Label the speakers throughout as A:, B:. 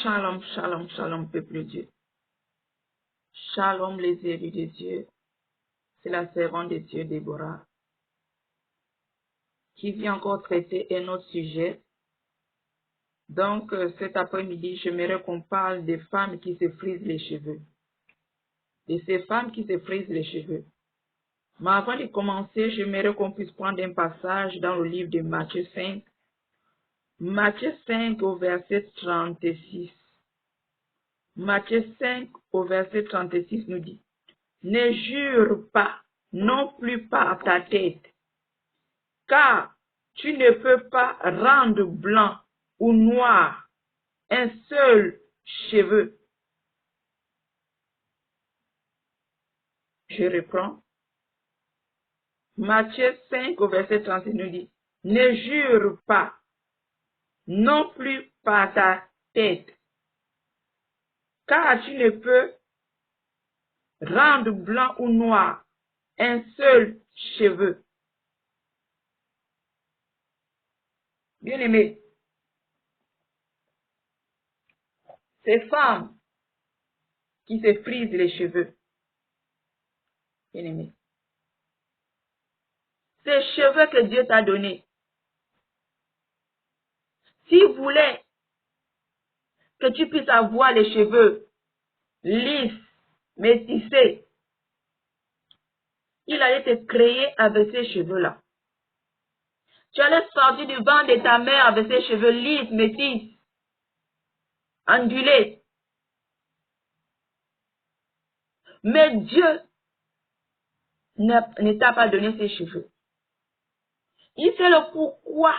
A: Shalom, shalom, shalom, peuple de Dieu. Shalom, les élus de Dieu. C'est la servante de Dieu, Déborah, qui vient encore traiter un autre sujet. Donc, cet après-midi, j'aimerais qu'on parle des femmes qui se frisent les cheveux. De ces femmes qui se frisent les cheveux. Mais avant de commencer, j'aimerais qu'on puisse prendre un passage dans le livre de Matthieu 5. Matthieu 5 au verset 36. Matthieu 5 au verset 36 nous dit: ne jure pas, non plus pas à ta tête, car tu ne peux pas rendre blanc ou noir un seul cheveu. Je reprends. Matthieu 5 au verset 36 nous dit: ne jure pas, non plus pas à ta tête, car tu ne peux rendre blanc ou noir un seul cheveu. Bien-aimés, ces femmes qui se frisent les cheveux, bien-aimés, ces cheveux que Dieu t'a donnés, s'il voulait que tu puisses avoir les cheveux lisses, métissés, il allait te créer avec ces cheveux-là. Tu allais sortir du ventre de ta mère avec ces cheveux lisses, métis, ondulés. Mais Dieu ne t'a pas donné ces cheveux. Il sait le pourquoi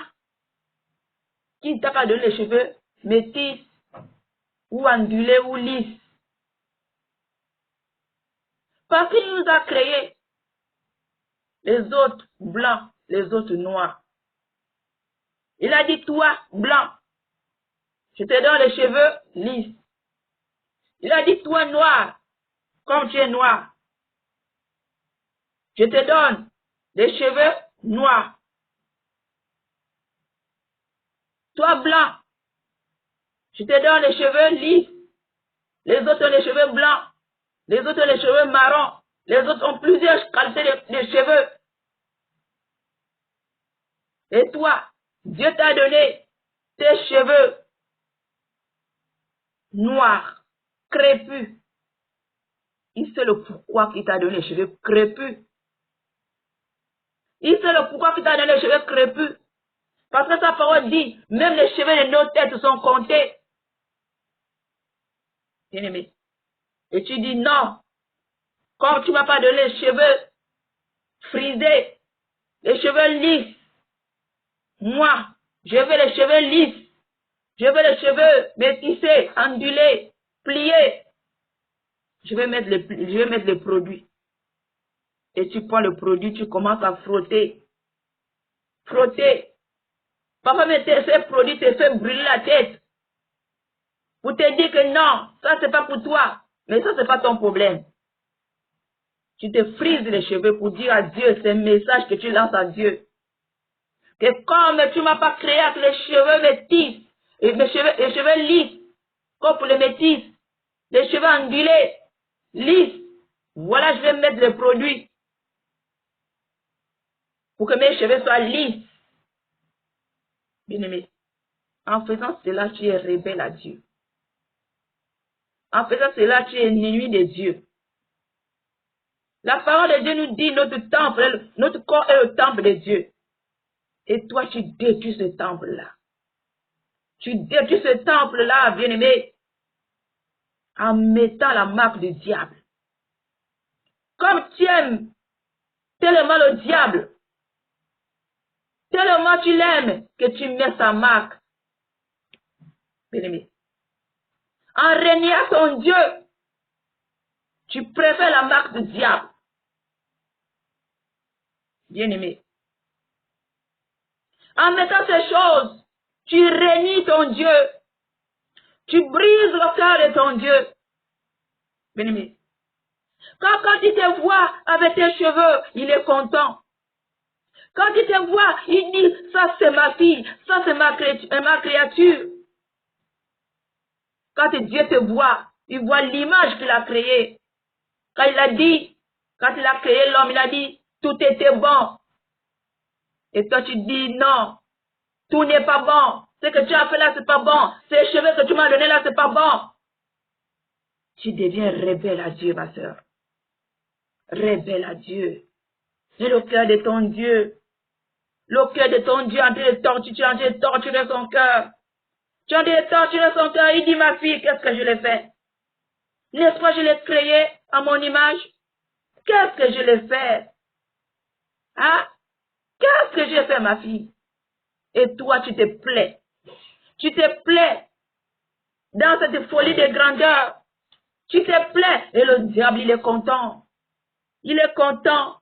A: il ne t'a pas donné les cheveux métis ou ondulés ou lisses. Parce qu'il nous a créés, les autres blancs, les autres noirs. Il a dit: toi, blanc, je te donne les cheveux lisses. Il a dit: toi, noir, comme tu es noir, je te donne les cheveux noirs. Toi, blanc, je te donne les cheveux lisses. Les autres ont les cheveux blancs. Les autres ont les cheveux marrons. Les autres ont plusieurs qualités de cheveux. Et toi, Dieu t'a donné tes cheveux noirs, crépus. Il sait le pourquoi il t'a donné les cheveux crépus. Il sait le pourquoi il t'a donné les cheveux crépus. Parce que sa parole dit, même les cheveux de nos têtes sont comptés. Bien-aimé. Et tu dis non. Comme tu ne m'as pas donné les cheveux frisés, les cheveux lisses, moi, je veux les cheveux lisses. Je veux les cheveux métissés, ondulés, pliés. Je vais mettre les produits. Et tu prends le produit, tu commences à frotter. Frotter. Parfois, mais ces produits te font brûler la tête. Pour te dire que non, ça c'est pas pour toi. Mais ça c'est pas ton problème. Tu te frises les cheveux pour dire à Dieu, c'est un message que tu lances à Dieu. Que comme tu m'as pas créé avec les cheveux métis, et les cheveux lisses, comme pour les métis, les cheveux ondulés, lisses, voilà, je vais mettre les produits pour que mes cheveux soient lisses. Bien-aimé, en faisant cela, tu es rebelle à Dieu. En faisant cela, tu es ennemi de Dieu. La parole de Dieu nous dit, notre corps est le temple de Dieu. Et toi, tu détruis ce temple-là. Tu détruis ce temple-là, bien-aimé, en mettant la marque du diable. Comme tu aimes tellement le diable, tellement tu l'aimes que tu mets sa marque. Bien-aimé. En reniant ton Dieu, tu préfères la marque du diable. Bien-aimé. En mettant ces choses, tu renies ton Dieu. Tu brises le cœur de ton Dieu. Bien-aimé. Quand il te voit avec tes cheveux, il est content. Quand il te voit, il dit, ça c'est ma fille, ça c'est ma créature. Quand Dieu te voit, il voit l'image qu'il a créée. Quand il a dit, quand il a créé l'homme, il a dit, tout était bon. Et toi, tu dis non, tout n'est pas bon. Ce que tu as fait là, c'est pas bon. Ces cheveux que tu m'as donné là, c'est pas bon. Tu deviens rebelle à Dieu, ma soeur. Rebelle à Dieu. Et le cœur de ton Dieu. Le cœur de ton Dieu en train de torturer, tu es en train de torturer son cœur. Tu es en train de torturer son cœur. Il dit, ma fille, qu'est-ce que je l'ai fait? N'est-ce pas, je l'ai créé à mon image? Qu'est-ce que je l'ai fait? Hein? Qu'est-ce que j'ai fait, ma fille? Et toi, tu te plais. Tu te plais dans cette folie de grandeur. Tu te plais. Et le diable, il est content. Il est content.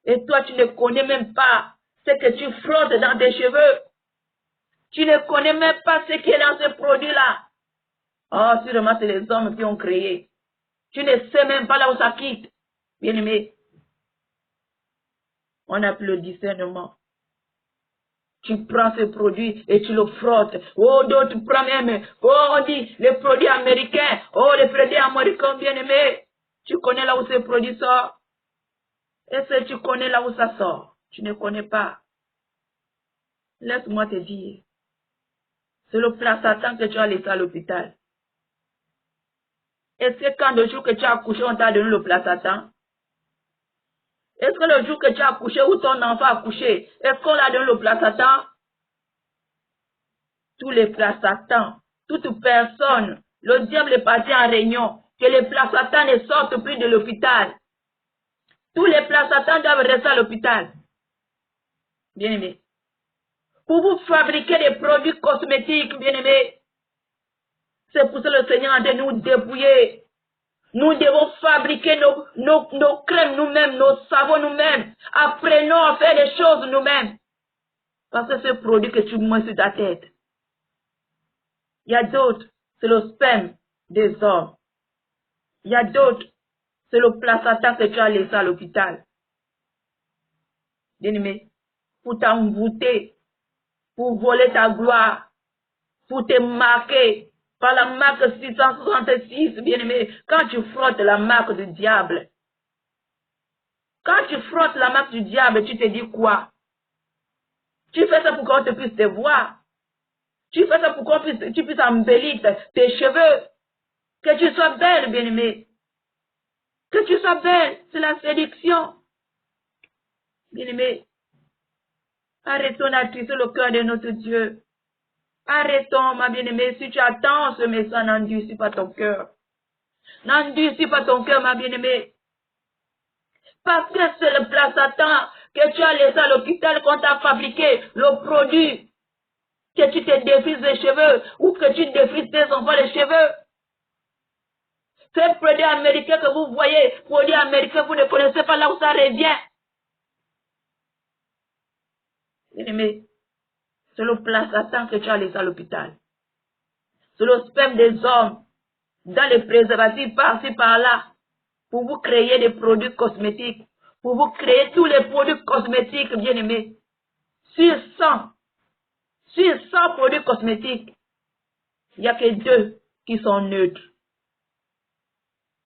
A: Et toi, tu ne connais même pas ce que tu frottes dans tes cheveux. Tu ne connais même pas ce qui est dans ce produit-là. Oh, sûrement, c'est les hommes qui ont créé. Tu ne sais même pas là où ça quitte. Bien-aimé, on n'a plus le discernement. Tu prends ce produit et tu le frottes. Oh, d'autres prennent même. Oh, on dit les produits américains. Oh, les produits américains, bien-aimé. Tu connais là où ce produit sort? Est-ce que tu connais là où ça sort? Tu ne connais pas. Laisse-moi te dire. C'est le placenta que tu as laissé à l'hôpital. Est-ce que quand le jour que tu as accouché, on t'a donné le placenta? Est-ce que le jour que tu as accouché ou ton enfant a accouché, est-ce qu'on l'a donné le placenta? Tous les placentas, toute personne, le diable est parti en réunion, que les placentas ne sortent plus de l'hôpital. Tous les placentas doivent rester à l'hôpital. Bien-aimé. Pour vous fabriquer des produits cosmétiques, bien-aimé, c'est pour ça que le Seigneur de nous dépouiller. Nous devons fabriquer nos crèmes nous-mêmes, nos savons nous-mêmes. Apprenons à faire les choses nous-mêmes. Parce que ce produit que tu mets sur ta tête, il y a d'autres, c'est le sperme des hommes. Il y a d'autres, c'est le placenta que tu as laissé à l'hôpital. Bien-aimé, pour t'envoûter, pour voler ta gloire, pour te marquer par la marque 666, bien-aimé, quand tu frottes la marque du diable, quand tu frottes la marque du diable, tu te dis quoi? Tu fais ça pour qu'on te puisse te voir. Tu fais ça pour qu'on tu puisses embellir tes cheveux. Que tu sois belle, bien-aimé. Que tu sois belle, c'est la séduction. Bien-aimé, arrêtons d'attrister le cœur de notre Dieu. Arrêtons, ma bien-aimée, si tu attends ce message, n'endurcis pas ton cœur. N'endurcis pas ton cœur, ma bien-aimée. Parce que c'est le placenta que tu as laissé à l'hôpital qu'on t'a fabriqué, le produit, que tu te défrises les cheveux ou que tu défrises tes enfants les cheveux. Ces produits américains que vous voyez, produits américains, vous ne connaissez pas là où ça revient. Bien-aimé, c'est le placenta que tu as laissé à l'hôpital. C'est le sperme des hommes, dans les préservatifs par-ci par-là, pour vous créer des produits cosmétiques, pour vous créer tous les produits cosmétiques, bien-aimés. Sur 100 produits cosmétiques, il n'y a que 2 qui sont neutres.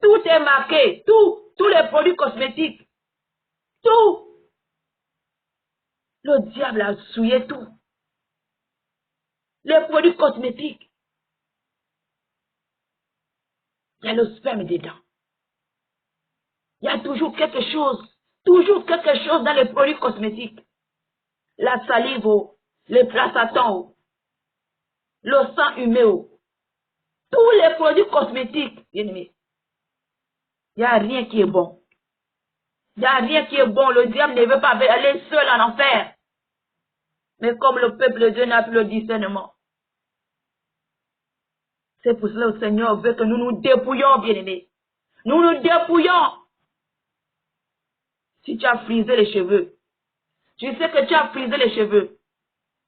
A: Tout est marqué, tous les produits cosmétiques, tout. Le diable a souillé tout. Les produits cosmétiques, il y a le sperme dedans. Il y a toujours quelque chose dans les produits cosmétiques. La salive, les placentons, le sang humain, tous les produits cosmétiques, bien-aimés. Il n'y a rien qui est bon. Il n'y a rien qui est bon. Le diable ne veut pas aller seul en enfer. Mais comme le peuple de Dieu n'a plus le discernement, c'est pour cela que le Seigneur veut que nous nous dépouillons, bien-aimés. Nous nous dépouillons. Si tu as frisé les cheveux, tu sais que tu as frisé les cheveux,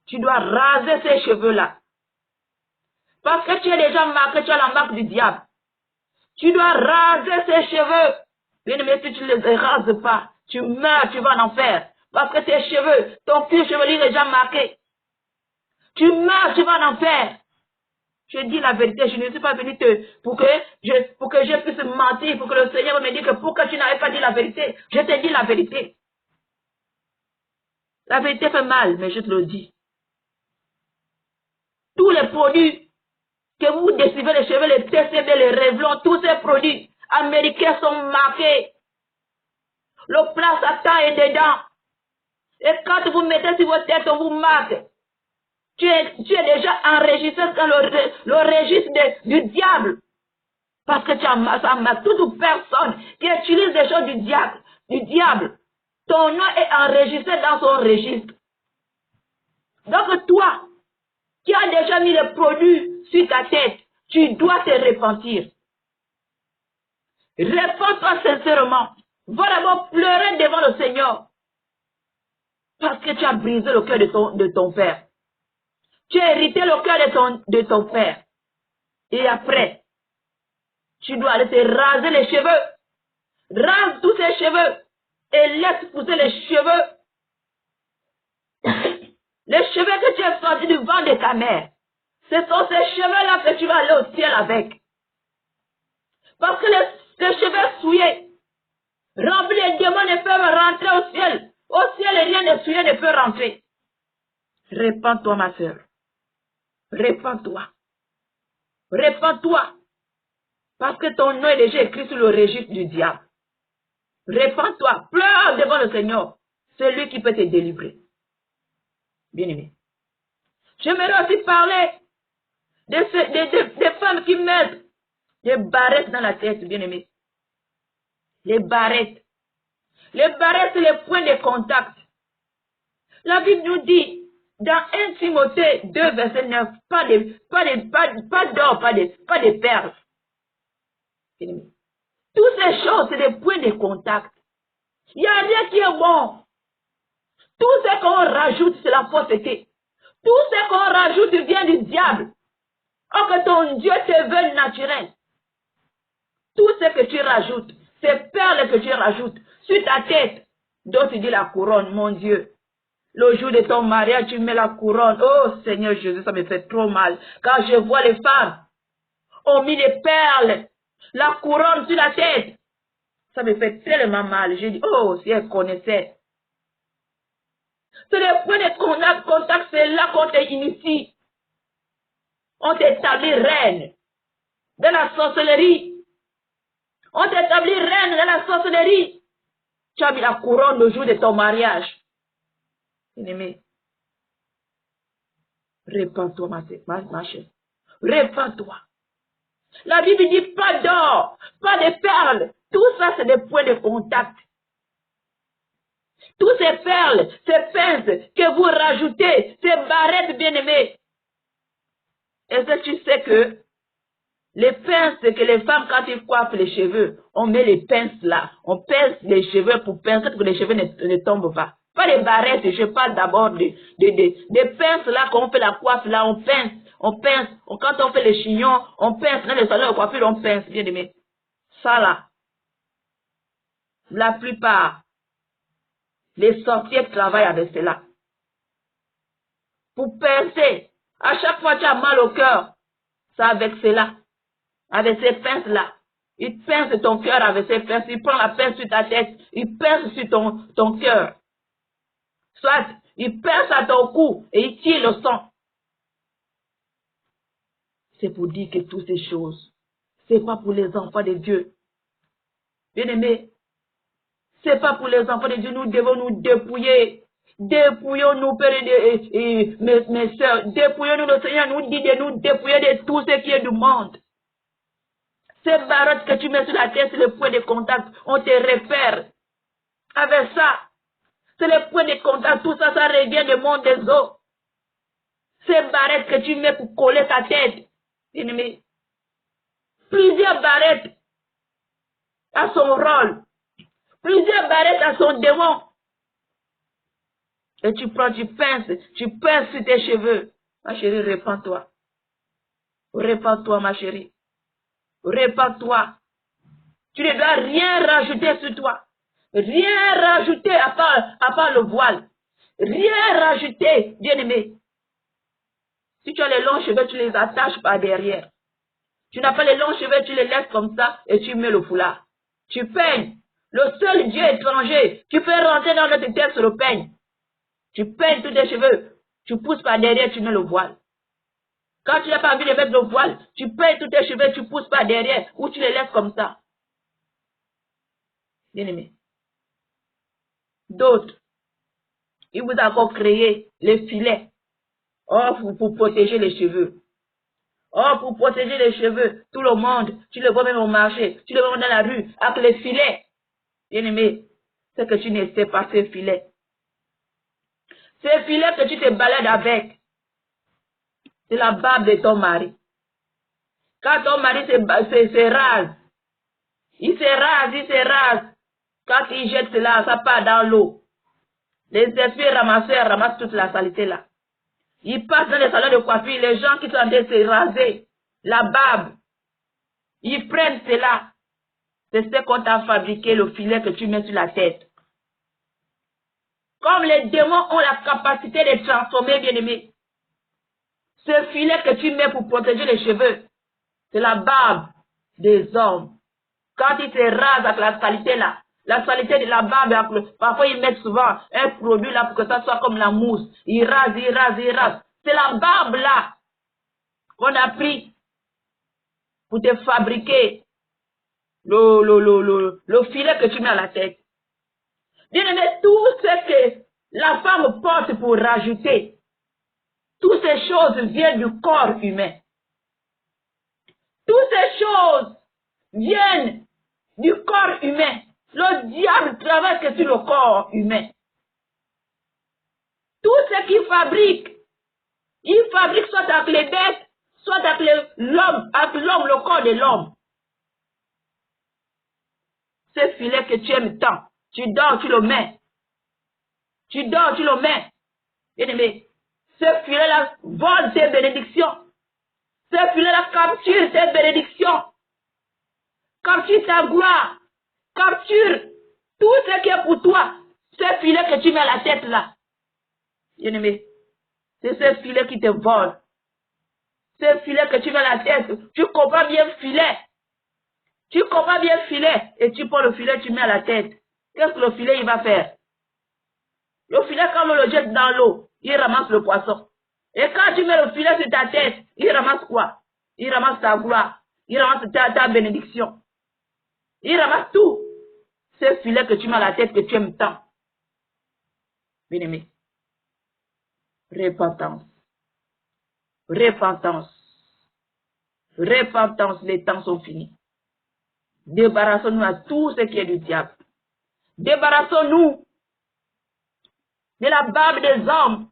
A: tu dois raser ces cheveux-là. Parce que tu es déjà marqué, tu as la marque du diable. Tu dois raser ces cheveux. Bien-aimé, si tu ne les rases pas, tu meurs, tu vas en enfer. Parce que tes cheveux, ton cuir chevelu est déjà marqué. Tu meurs, tu vas en enfer. Je dis la vérité, je ne suis pas venu pour que je puisse mentir, pour que le Seigneur me dise que pourquoi tu n'avais pas dit la vérité. Je te dis la vérité. La vérité fait mal, mais je te le dis. Tous les produits que vous décevez, les cheveux, les TCB, les Revlon, tous ces produits américains sont marqués. Le placenta est dedans. Et quand vous mettez sur votre tête, on vous marque. Tu es déjà enregistré dans le registre du diable. Parce que tu as ça marque toute personne qui utilise des choses du diable. Ton nom est enregistré dans son registre. Donc toi, qui as déjà mis le produit sur ta tête, tu dois te repentir. Réponds-toi sincèrement. Va d'abord pleurer devant le Seigneur. Parce que tu as brisé le cœur de ton père. Tu as hérité le cœur de ton père. Et après, tu dois aller te raser les cheveux. Rase tous ces cheveux. Et laisse pousser les cheveux. Les cheveux que tu as sortis du ventre de ta mère. Ce sont ces cheveux-là que tu vas aller au ciel avec. Parce que les cheveux souillés, remplis, les démons ne peuvent rentrer au ciel. Au ciel, rien de souillé ne peut rentrer. Répands-toi, ma soeur. Répands-toi. Répands-toi. Parce que ton nom est déjà écrit sur le registre du diable. Répands-toi. Pleure devant le Seigneur. C'est lui qui peut te délivrer. Bien-aimé. J'aimerais aussi parler des femmes qui mettent des barrettes dans la tête, bien-aimé. Les barrettes. Les barrettes, c'est les points de contact. La Bible nous dit, dans 1 Timothée 2, verset 9, pas d'or, pas de perles. Toutes ces choses, c'est des points de contact. Il n'y a rien qui est bon. Tout ce qu'on rajoute, c'est la fausseté. Tout ce qu'on rajoute vient du diable. Or que ton Dieu te veut naturel. Tout ce que tu rajoutes, ces perles que tu rajoutes sur ta tête, dont tu dis la couronne, mon Dieu. Le jour de ton mariage, tu mets la couronne. Oh Seigneur Jésus, ça me fait trop mal. Quand je vois les femmes, ont mis des perles, la couronne sur la tête. Ça me fait tellement mal. Je dis, oh, si elle connaissait. C'est le point de contact, c'est là qu'on t'initie. On t'établit reine de la sorcellerie. On t'établit reine de la sorcellerie. Tu as mis la couronne le jour de ton mariage. Bien-aimé, répands-toi, ma chère. Répands-toi. La Bible dit pas d'or, pas de perles. Tout ça, c'est des points de contact. Tous ces perles, ces pinces que vous rajoutez, ces barrettes bien-aimées. Est-ce que tu sais que les pinces que les femmes, quand ils coiffent les cheveux, on met les pinces là. On pince les cheveux pour pincer pour que les cheveux ne tombent pas. Pas les barrettes, je parle d'abord des pinces là, quand on fait la coiffe là, on pince. Quand on fait les chignons, on pince. Dans les salons de coiffure, on pince, bien aimé. Ça là. La plupart, les sorciers travaillent avec cela. Pour pincer. À chaque fois que tu as mal au cœur, c'est avec cela. Avec ces pinces-là. Il pince ton cœur avec ces pinces. Il prend la pince sur ta tête. Il pince sur ton cœur. Soit, il pince à ton cou et il tire le sang. C'est pour dire que toutes ces choses, c'est pas pour les enfants de Dieu. Bien-aimés, c'est pas pour les enfants de Dieu. Nous devons nous dépouiller. Dépouillons-nous, Père et mes soeurs. Dépouillons-nous, le Seigneur nous dit de nous dépouiller de tout ce qui est du monde. Ces barrettes que tu mets sur la tête, c'est le point de contact. On te repère. Avec ça, c'est le point de contact. Tout ça, ça revient du monde des eaux. Ces barrettes que tu mets pour coller ta tête. Ennemi. Plusieurs barrettes à son rôle. Plusieurs barrettes à son démon. Et tu prends, tu pinces sur tes cheveux. Ma chérie, répands-toi. Répands-toi, ma chérie. Répands-toi. Tu ne dois rien rajouter sur toi. Rien rajouter à part le voile. Rien rajouter, bien-aimé. Si tu as les longs cheveux, tu les attaches par derrière. Tu n'as pas les longs cheveux, tu les laisses comme ça et tu mets le foulard. Tu peignes. Le seul Dieu étranger, tu peux rentrer dans notre terre sur le peigne. Tu peignes tous tes cheveux. Tu pousses par derrière, tu mets le voile. Quand tu n'as pas envie de mettre le voile, tu peignes tous tes cheveux, tu pousses par derrière ou tu les laisses comme ça. Bien-aimé. D'autres, il vous a encore créé les filets. Oh, pour protéger les cheveux. Oh, pour protéger les cheveux, tout le monde, tu le vois même au marché, tu le vois dans la rue, avec les filets. Bien-aimé, c'est que tu ne sais pas ces filets. Ces filets que tu te balades avec, c'est la barbe de ton mari. Quand ton mari se rase, il se rase. Quand il jette cela, ça part dans l'eau. Les esprits ramasseurs ramassent toute la saleté là. Ils passent dans les salons de coiffure, les gens qui sont en train de se raser, la barbe, ils prennent cela. C'est ce qu'on t'a fabriqué, le filet que tu mets sur la tête. Comme les démons ont la capacité de transformer, bien-aimé. Ce filet que tu mets pour protéger les cheveux, c'est la barbe des hommes. Quand ils se rasent avec la saleté là, la saleté de la barbe, parfois ils mettent souvent un produit là pour que ça soit comme la mousse. Ils rasent, ils rasent, ils rasent. C'est la barbe là qu'on a pris pour te fabriquer le filet que tu mets à la tête. Bien aimé, tout ce que la femme porte pour rajouter, toutes ces choses viennent du corps humain. Toutes ces choses viennent du corps humain. Le diable travaille que sur le corps humain. Tout ce qu'il fabrique, il fabrique soit avec les bêtes, soit avec l'homme, le corps de l'homme. Ce filet que tu aimes tant, tu dors, tu le mets. Tu dors, tu le mets. Bien-aimé, ce filet-là vole tes bénédictions. Ce filet-là capture tes bénédictions. Capture ta gloire. Capture tout ce qui est pour toi. Ce filet que tu mets à la tête là. Bien-aimé, c'est ce filet qui te vole. Ce filet que tu mets à la tête, tu comprends bien le filet. Tu comprends bien le filet et tu prends le filet, tu mets à la tête. Qu'est-ce que le filet il va faire? Le filet, quand on le jette dans l'eau, il ramasse le poisson. Et quand tu mets le filet sur ta tête, il ramasse quoi? Il ramasse ta gloire. Il ramasse ta bénédiction. Il ramasse tout. Ce filet que tu mets à la tête que tu aimes tant. Bien-aimé. Repentance. Repentance. Repentance, les temps sont finis. Débarrassons-nous à tout ce qui est du diable. Débarrassons-nous de la barbe des hommes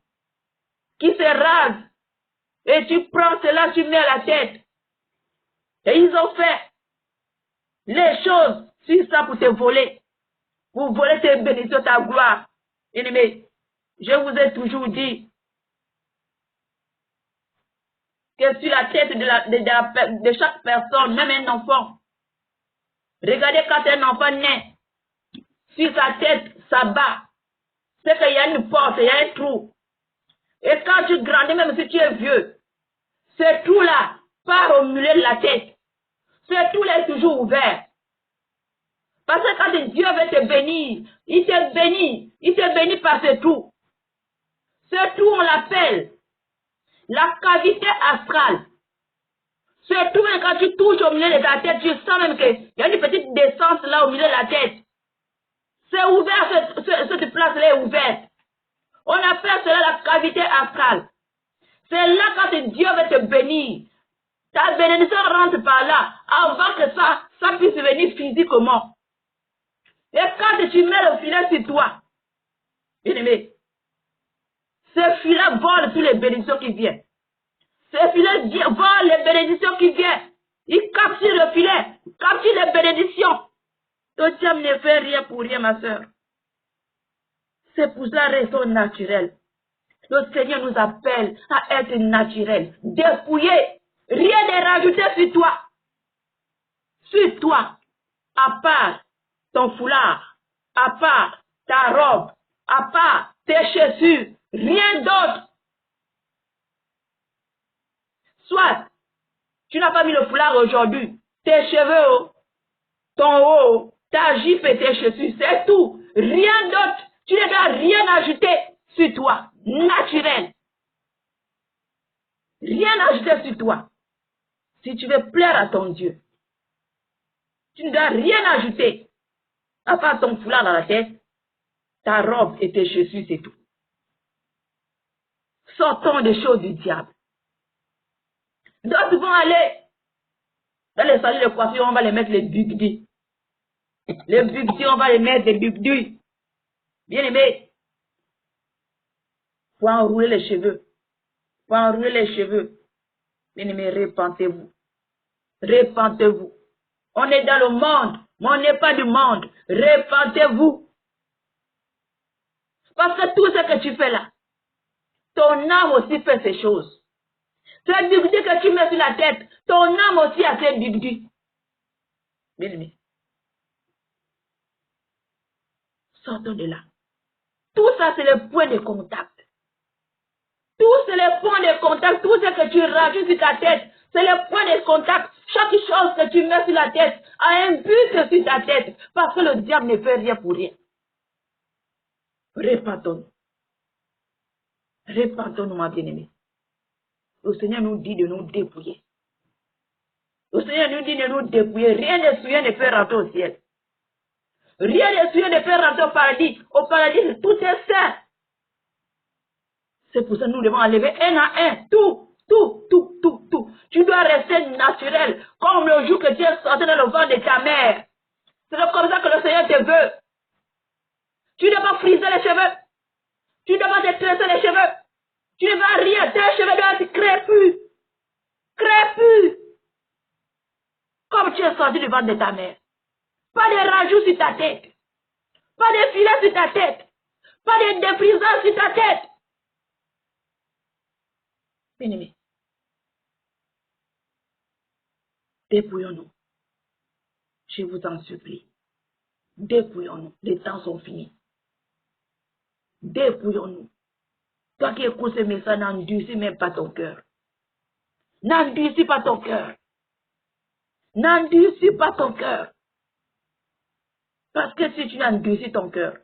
A: qui se rasent. Et tu prends cela, tu mets à la tête. Et ils ont fait les choses sur ça pour te voler. Pour voler tes bénédictions, ta gloire. Bien-aimé, je vous ai toujours dit que sur la tête de chaque personne, même un enfant, regardez quand un enfant naît, sur sa tête, ça bat. C'est qu'il y a une porte, il y a un trou. Et quand tu grandis, même si tu es vieux, ce trou-là part au milieu de la tête. Ce trou-là est toujours ouvert. Parce que quand Dieu veut te bénir, il te bénit par ce trou. Ce trou, on l'appelle la cavité astrale. Ce trou, quand tu touches au milieu de ta tête, tu sens même qu'il y a une petite descente là au milieu de la tête. C'est ouvert, cette place-là est ouverte. On appelle cela la cavité astrale. C'est là quand Dieu veut te bénir. Ta bénédiction rentre par là avant que ça puisse venir physiquement. Et quand tu mets le filet sur toi, bien-aimé, ce filet vole toutes les bénédictions qui viennent. Ce filet vole les bénédictions qui viennent. Il capture le filet, capture les bénédictions. Le diable ne fait rien pour rien, ma soeur. C'est pour la raison naturelle. Le Seigneur nous appelle à être naturel, dépouillé, rien de rajouter sur toi. Sur toi, à part ton foulard, à part ta robe, à part tes chaussures, rien d'autre. Soit, tu n'as pas mis le foulard aujourd'hui. Tes cheveux, oh, ton haut, ta jupe et tes chaussures, c'est tout. Rien d'autre. Tu ne dois rien ajouter sur toi. Naturel. Rien ajouter sur toi. Si tu veux plaire à ton Dieu, tu ne dois rien ajouter. À part ton foulard dans la tête, ta robe et tes chaussures, c'est tout. Sortons des choses du diable. D'autres vont aller dans les salons de coiffure, on va les mettre les bugdis. Les bugdis, on va les mettre des bugdis. Bien aimé, faut enrouler les cheveux. Faut enrouler les cheveux. Bien aimé, répentez-vous. Répentez-vous. On est dans le monde, mais on n'est pas du monde. Répentez-vous. Parce que tout ce que tu fais là, ton âme aussi fait ces choses. Ces bugdis que tu mets sur la tête, ton âme aussi a ces bugdis. Bien aimé, sortons de là. Tout ça, c'est le point de contact. Tout, c'est le point de contact. Tout ce que tu rajoutes sur ta tête, c'est le point de contact. Chaque chose que tu mets sur la tête a un but sur ta tête. Parce que le diable ne fait rien pour rien. Répentons-nous. Répentons-nous, ma bien-aimée. Le Seigneur nous dit de nous dépouiller. Le Seigneur nous dit de nous dépouiller. Rien de souillé ne peut rentrer au ciel. Rien de souillé ne peut rentrer au paradis. Au paradis, tout est saint. C'est pour ça que nous devons enlever un à un. Tout. Tu dois rester naturel. Comme le jour que tu es sorti dans le ventre de ta mère. C'est comme ça que le Seigneur te veut. Tu ne dois pas friser les cheveux. Tu ne dois pas te tresser les cheveux. Tu ne vas rien. Tes cheveux doivent être crépus. Crépus. Comme tu es sorti du ventre de ta mère. Pas de rajouts sur ta tête. Pas de filets sur ta tête. Pas de déprisants sur ta tête. Bien-aimé. Dépouillons-nous. Je vous en supplie. Dépouillons-nous. Les temps sont finis. Dépouillons-nous. Toi qui écoutes ce message, n'endurcis même pas ton cœur. N'endurcis pas ton cœur. N'endurcis pas ton cœur. Parce que si tu n'endurcis ton cœur,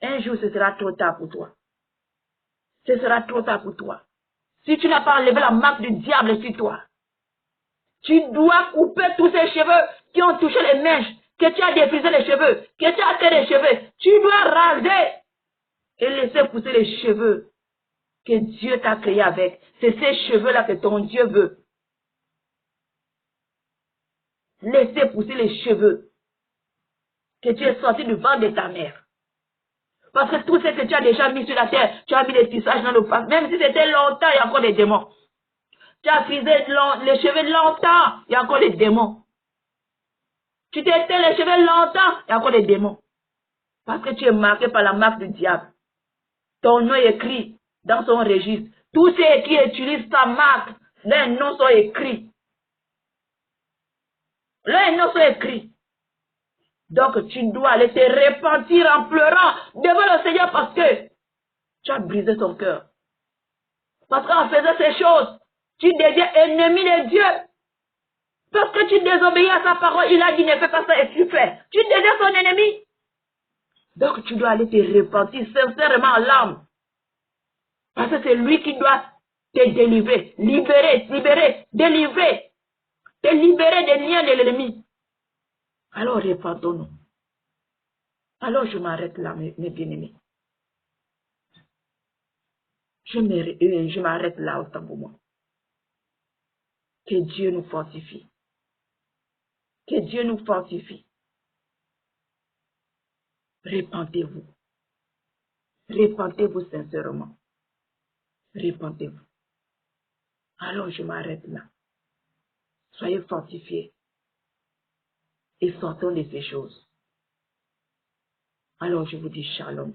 A: un jour ce sera trop tard pour toi. Ce sera trop tard pour toi. Si tu n'as pas enlevé la marque du diable sur toi, tu dois couper tous ces cheveux qui ont touché les mèches, que tu as défrisé les cheveux, que tu as fait les cheveux. Tu dois raser et laisser pousser les cheveux que Dieu t'a créé avec. C'est ces cheveux-là que ton Dieu veut. Laissez pousser les cheveux que tu es sorti du ventre de ta mère. Parce que tout ce que tu as déjà mis sur la terre, tu as mis des tissages dans le passé. Même si c'était longtemps, il y a encore des démons. Tu as frisé les cheveux longtemps, il y a encore des démons. Tu t'es teint les cheveux longtemps, il y a encore des démons. Parce que tu es marqué par la marque du diable. Ton nom est écrit dans son registre. Tous ceux qui utilisent ta marque, leurs noms sont écrits. Leurs noms sont écrits. Donc tu dois aller te repentir en pleurant devant le Seigneur parce que tu as brisé son cœur. Parce qu'en faisant ces choses, tu deviens ennemi de Dieu. Parce que tu désobéis à sa parole, il a dit ne fais pas ça et tu fais. Tu deviens son ennemi. Donc tu dois aller te repentir sincèrement en l'âme. Parce que c'est lui qui doit te délivrer, délivrer, te libérer des liens de l'ennemi. Alors repentons-nous. Alors je m'arrête là, mes bien-aimés. Je m'arrête là autant pour moi. Que Dieu nous fortifie. Que Dieu nous fortifie. Repentez-vous. Repentez-vous sincèrement. Repentez-vous. Alors je m'arrête là. Soyez fortifiés. Et sortons de ces choses. Alors je vous dis shalom.